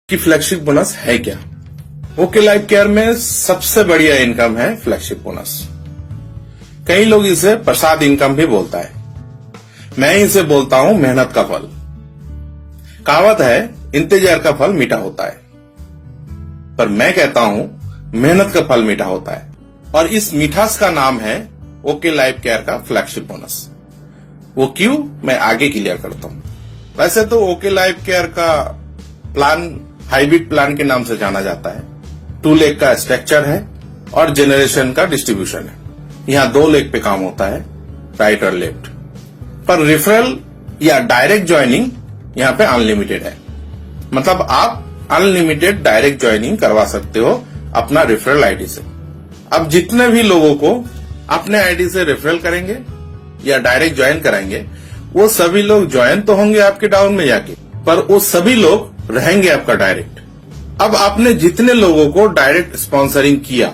कि flagship bonus है क्या। ओके लाइफ केयर में सबसे बढ़िया इनकम है फ्लैगशिप बोनस। कई लोग इसे प्रसाद इनकम भी बोलता है, मैं इसे बोलता हूं मेहनत का फल। कहावत है इंतजार का फल मीठा होता है, पर मैं कहता हूं मेहनत का फल मीठा होता है। और इस मिठास का नाम है ओके लाइफ केयर का फ्लैगशिप बोनस। वो क्यों, मैं आगे क्लियर करता हूं। वैसे तो ओके लाइफ केयर का प्लान हाइब्रिड प्लान के नाम से जाना जाता है। 2 लेग का स्ट्रक्चर है और जनरेशन का डिस्ट्रीब्यूशन है। यहाँ 2 लेग पे काम होता है, राइट और लेफ्ट। पर रेफरल या डायरेक्ट ज्वाइनिंग यहाँ पे अनलिमिटेड है। मतलब आप अनलिमिटेड डायरेक्ट ज्वाइनिंग करवा सकते हो अपना रेफरल आईडी से। अब जितने भी लोगों को अपने आईडी से रेफरल करेंगे या डायरेक्ट ज्वाइन कराएंगे, वो सभी लोग ज्वाइन तो होंगे आपके डाउन में जाके, पर वो सभी लोग रहेंगे आपका डायरेक्ट। अब आपने जितने लोगों को डायरेक्ट स्पॉन्सरिंग किया,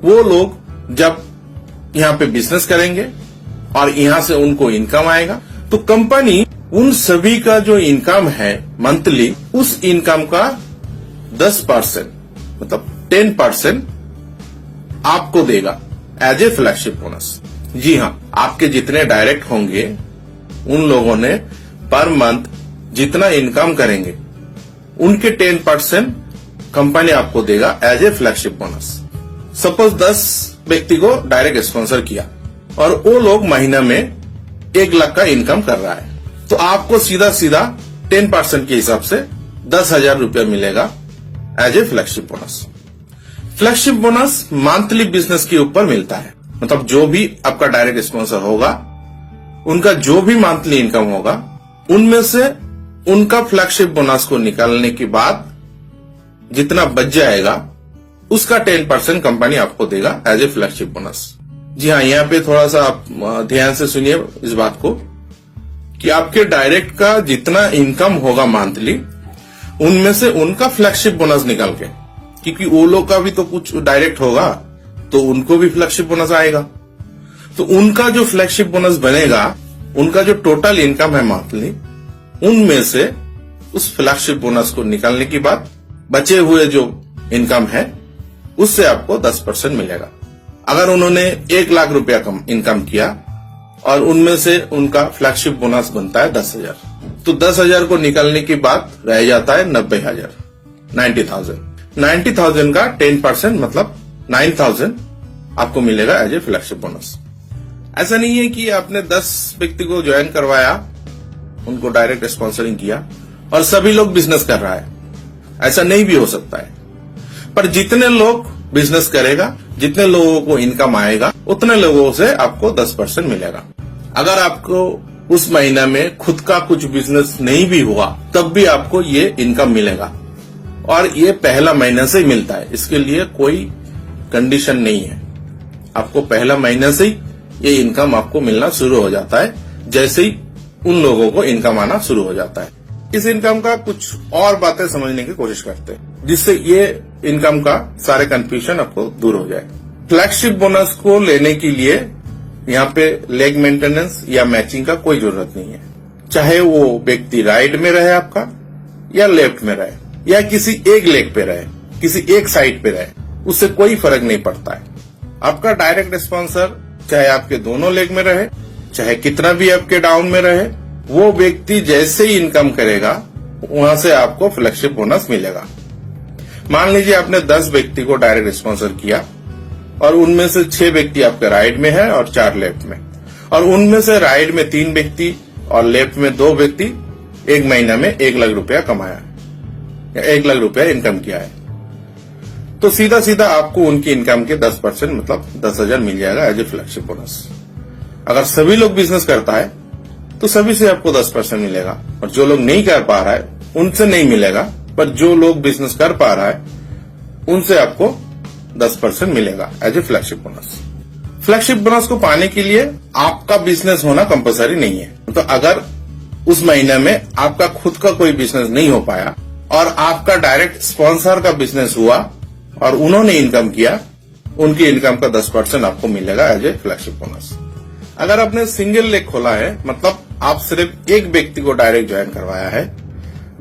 वो लोग जब यहाँ पे बिजनेस करेंगे और यहाँ से उनको इनकम आएगा, तो कंपनी उन सभी का जो इनकम है मंथली, उस इनकम का 10% मतलब 10% आपको देगा एज ए फ्लैगशिप बोनस। जी हाँ, आपके जितने डायरेक्ट होंगे उन लोगों ने पर मंथ जितना इनकम करेंगे उनके 10% कंपनी आपको देगा as a flagship bonus. Suppose 10 व्यक्ति को डायरेक्ट स्पॉन्सर किया और वो लोग महीना में 1 लाख का इनकम कर रहा है, तो आपको सीधा सीधा 10% के हिसाब से 10,000 रुपया मिलेगा as a flagship bonus. Flagship bonus monthly business के ऊपर मिलता है। मतलब जो भी आपका डायरेक्ट स्पॉन्सर होगा, उनका जो भी मंथली इनकम होगा, उनमें से उनका फ्लैगशिप बोनस को निकालने के बाद जितना बच जाएगा उसका 10% कंपनी आपको देगा एज ए फ्लैगशिप बोनस। जी हाँ, यहाँ पे थोड़ा सा आप ध्यान से सुनिए इस बात को कि आपके डायरेक्ट का जितना इनकम होगा मंथली, उनमें से उनका फ्लैगशिप बोनस निकाल के, क्योंकि वो लोग का भी तो कुछ डायरेक्ट होगा, तो उनको भी फ्लैगशिप बोनस आएगा। तो उनका जो फ्लैगशिप बोनस बनेगा, उनका जो टोटल इनकम है मंथली, उनमें से उस फ्लैगशिप बोनस को निकालने के बाद बचे हुए जो इनकम है उससे आपको 10% मिलेगा। अगर उन्होंने 1 लाख रुपया कम इनकम किया और उनमें से उनका फ्लैगशिप बोनस बनता है 10,000, तो 10,000 को निकालने के बाद रह जाता है 90,000, 90,000 का 10% मतलब 9,000 आपको मिलेगा एज ए फ्लैगशिप बोनस। ऐसा नहीं है कि आपने 10 व्यक्ति को ज्वाइन करवाया, उनको डायरेक्ट स्पॉन्सरिंग किया और सभी लोग बिजनेस कर रहा है, ऐसा नहीं भी हो सकता है। पर जितने लोग बिजनेस करेगा, जितने लोगों को इनकम आएगा, उतने लोगों से आपको 10% मिलेगा। अगर आपको उस महीना में खुद का कुछ बिजनेस नहीं भी हुआ, तब भी आपको ये इनकम मिलेगा और ये पहला महीना से ही मिलता है। इसके लिए कोई कंडीशन नहीं है, आपको पहला महीना से ही ये इनकम आपको मिलना शुरू हो जाता है, जैसे ही उन लोगों को इनकम आना शुरू हो जाता है। इस इनकम का कुछ और बातें समझने की कोशिश करते हैं, जिससे ये इनकम का सारे कंफ्यूजन आपको दूर हो जाए। फ्लैगशिप बोनस को लेने के लिए यहाँ पे लेग मेंटेनेंस या मैचिंग का कोई जरूरत नहीं है। चाहे वो व्यक्ति राइट में रहे आपका या लेफ्ट में रहे या किसी एक लेग पे रहे, किसी एक साइड पे रहे, उससे कोई फर्क नहीं पड़ता है। आपका डायरेक्ट स्पॉन्सर चाहे आपके दोनों लेग में रहे, चाहे कितना भी आपके डाउन में रहे, वो व्यक्ति जैसे ही इनकम करेगा वहां से आपको फ्लैगशिप बोनस मिलेगा। मान लीजिए आपने 10 व्यक्ति को डायरेक्ट स्पॉन्सर किया और उनमें से 6 व्यक्ति आपके राइट में है और 4 लेफ्ट में, और उनमें से राइट में 3 व्यक्ति और लेफ्ट में 2 व्यक्ति एक महीना में 1 लाख रुपया कमाया या 1 लाख रुपया इनकम किया है, तो सीधा सीधा आपको उनकी इनकम के 10% मतलब 10,000 मिल जाएगा एज ए फ्लैगशिप बोनस। अगर सभी लोग बिजनेस करता है तो सभी से आपको 10% मिलेगा, और जो लोग नहीं कर पा रहा है उनसे नहीं मिलेगा, पर जो लोग बिजनेस कर पा रहा है उनसे आपको 10% मिलेगा as a flagship bonus. Flagship bonus को पाने के लिए आपका बिजनेस होना कंपलसरी नहीं है। तो अगर उस महीने में आपका खुद का कोई बिजनेस नहीं हो पाया और आपका डायरेक्ट स्पॉन्सर का बिजनेस हुआ और उन्होंने इनकम किया, उनकी इनकम का 10% आपको मिलेगा एज ए फ्लैगशिप बोनस। अगर आपने सिंगल लेग खोला है, मतलब आप सिर्फ एक व्यक्ति को डायरेक्ट ज्वाइन करवाया है,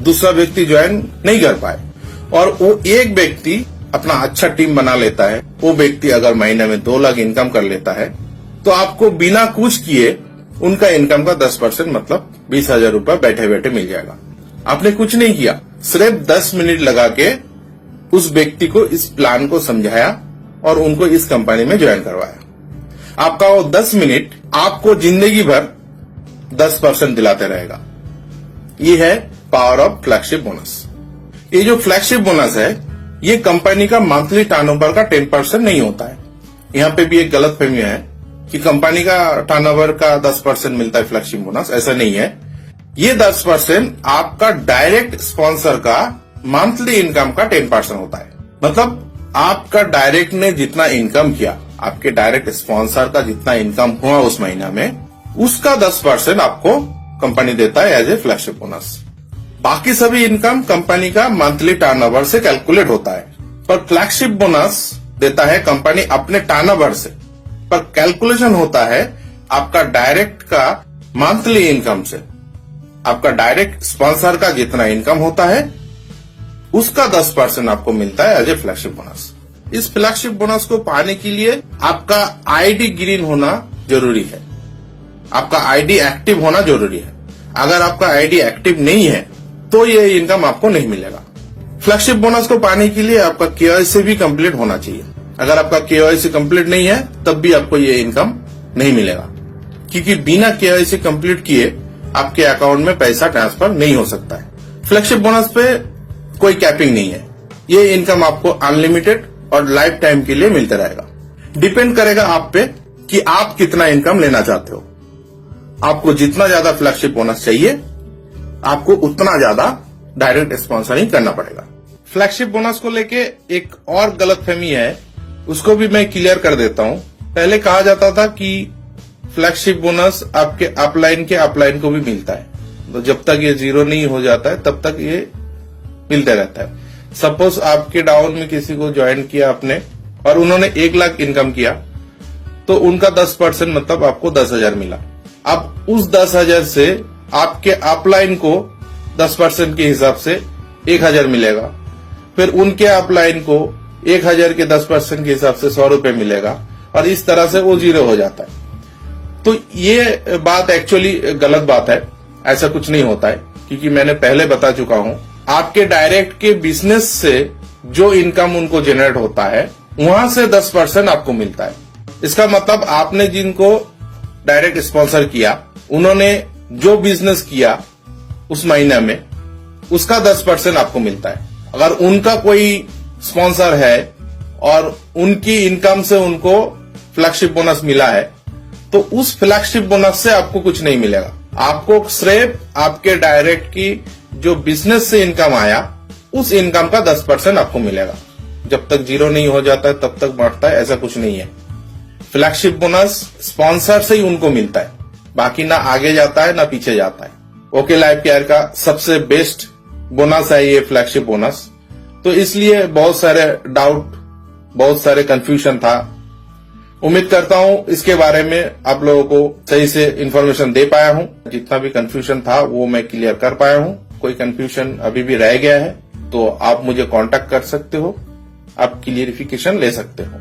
दूसरा व्यक्ति ज्वाइन नहीं कर पाए, और वो एक व्यक्ति अपना अच्छा टीम बना लेता है, वो व्यक्ति अगर महीने में 2 लाख इनकम कर लेता है, तो आपको बिना कुछ किए उनका इनकम का 10% मतलब 20,000 रुपया बैठे बैठे मिल जाएगा। आपने कुछ नहीं किया, सिर्फ 10 मिनट लगा के उस व्यक्ति को इस प्लान को समझाया और उनको इस कंपनी में ज्वाइन करवाया। आपका वो 10 मिनट आपको जिंदगी भर 10% दिलाते रहेगा। ये है पावर ऑफ फ्लैगशिप बोनस। ये जो फ्लैगशिप बोनस है, ये कंपनी का मंथली टर्नओवर का 10% नहीं होता है। यहाँ पे भी एक गलतफहमी है कि कंपनी का टर्नओवर का 10% मिलता है फ्लैगशिप बोनस, ऐसा नहीं है। ये 10% आपका डायरेक्ट स्पॉन्सर का मंथली इनकम का 10% होता है। मतलब आपका डायरेक्ट ने जितना इनकम किया, आपके डायरेक्ट स्पॉन्सर का जितना इनकम हुआ उस महीना में, उसका 10% आपको कंपनी देता है एज ए फ्लैगशिप बोनस। बाकी सभी इनकम कंपनी का मंथली टर्नओवर से कैलकुलेट होता है, पर फ्लैगशिप बोनस देता है कंपनी अपने टर्नओवर से, पर कैलकुलेशन होता है आपका डायरेक्ट का मंथली इनकम से। आपका डायरेक्ट स्पॉन्सर का जितना इनकम होता है उसका 10% आपको मिलता है एज ए फ्लैगशिप बोनस। इस फ्लैगशिप बोनस को पाने के लिए आपका आईडी ग्रीन होना जरूरी है, आपका आईडी एक्टिव होना जरूरी है। अगर आपका आईडी एक्टिव नहीं है तो ये इनकम आपको नहीं मिलेगा। फ्लैगशिप बोनस को पाने के लिए आपका केवाईसी भी कंप्लीट होना चाहिए। अगर आपका केवाईसी कंप्लीट नहीं है तब भी आपको ये इनकम नहीं मिलेगा, क्योंकि बिना केवाईसी कंप्लीट किए आपके अकाउंट में पैसा ट्रांसफर नहीं हो सकता है। फ्लैगशिप बोनस पे कोई कैपिंग नहीं है, ये इनकम आपको अनलिमिटेड और लाइफ टाइम के लिए मिलता रहेगा। डिपेंड करेगा आप पे कि आप कितना इनकम लेना चाहते हो। आपको जितना ज्यादा फ्लैगशिप बोनस चाहिए, आपको उतना ज्यादा डायरेक्ट स्पॉन्सरिंग करना पड़ेगा। फ्लैगशिप बोनस को लेके एक और गलतफहमी है, उसको भी मैं क्लियर कर देता हूं। पहले कहा जाता था कि फ्लैगशिप बोनस आपके अपलाइन के अपलाइन को भी मिलता है, तो जब तक ये 0 नहीं हो जाता है तब तक ये मिलता रहता है। सपोज आपके डाउन में किसी को ज्वाइन किया आपने और उन्होंने 1 लाख इनकम किया, तो उनका 10% मतलब आपको 10,000 मिला। अब उस 10,000 से आपके अपलाइन को 10% के हिसाब से 1,000 मिलेगा, फिर उनके अपलाइन को 1,000 के 10% के हिसाब से 100 रुपए मिलेगा, और इस तरह से वो 0 हो जाता है। तो ये बात एक्चुअली गलत बात है, ऐसा कुछ नहीं होता है, क्योंकि मैंने पहले बता चुका हूं, आपके डायरेक्ट के बिजनेस से जो इनकम उनको जनरेट होता है वहां से 10% आपको मिलता है। इसका मतलब आपने जिनको डायरेक्ट स्पॉन्सर किया, उन्होंने जो बिजनेस किया उस महीने में, उसका 10% आपको मिलता है। अगर उनका कोई स्पॉन्सर है और उनकी इनकम से उनको फ्लैगशिप बोनस मिला है, तो उस फ्लैगशिप बोनस से आपको कुछ नहीं मिलेगा। आपको सिर्फ आपके डायरेक्ट की जो बिजनेस से इनकम आया, उस इनकम का 10% आपको मिलेगा। जब तक 0 नहीं हो जाता है तब तक बांटता है, ऐसा कुछ नहीं है। फ्लैगशिप बोनस स्पॉन्सर से ही उनको मिलता है, बाकी ना आगे जाता है ना पीछे जाता है। ओके लाइफ केयर का सबसे बेस्ट बोनस है ये फ्लैगशिप बोनस। तो इसलिए बहुत सारे डाउट, बहुत सारे कंफ्यूजन था। उम्मीद करता हूं इसके बारे में आप लोगों को सही से इंफॉर्मेशन दे पाया हूं। जितना भी कंफ्यूजन था वो मैं क्लियर कर पाया हूं। कोई कंफ्यूजन अभी भी रह गया है तो आप मुझे कांटेक्ट कर सकते हो, आप क्लियरिफिकेशन ले सकते हो।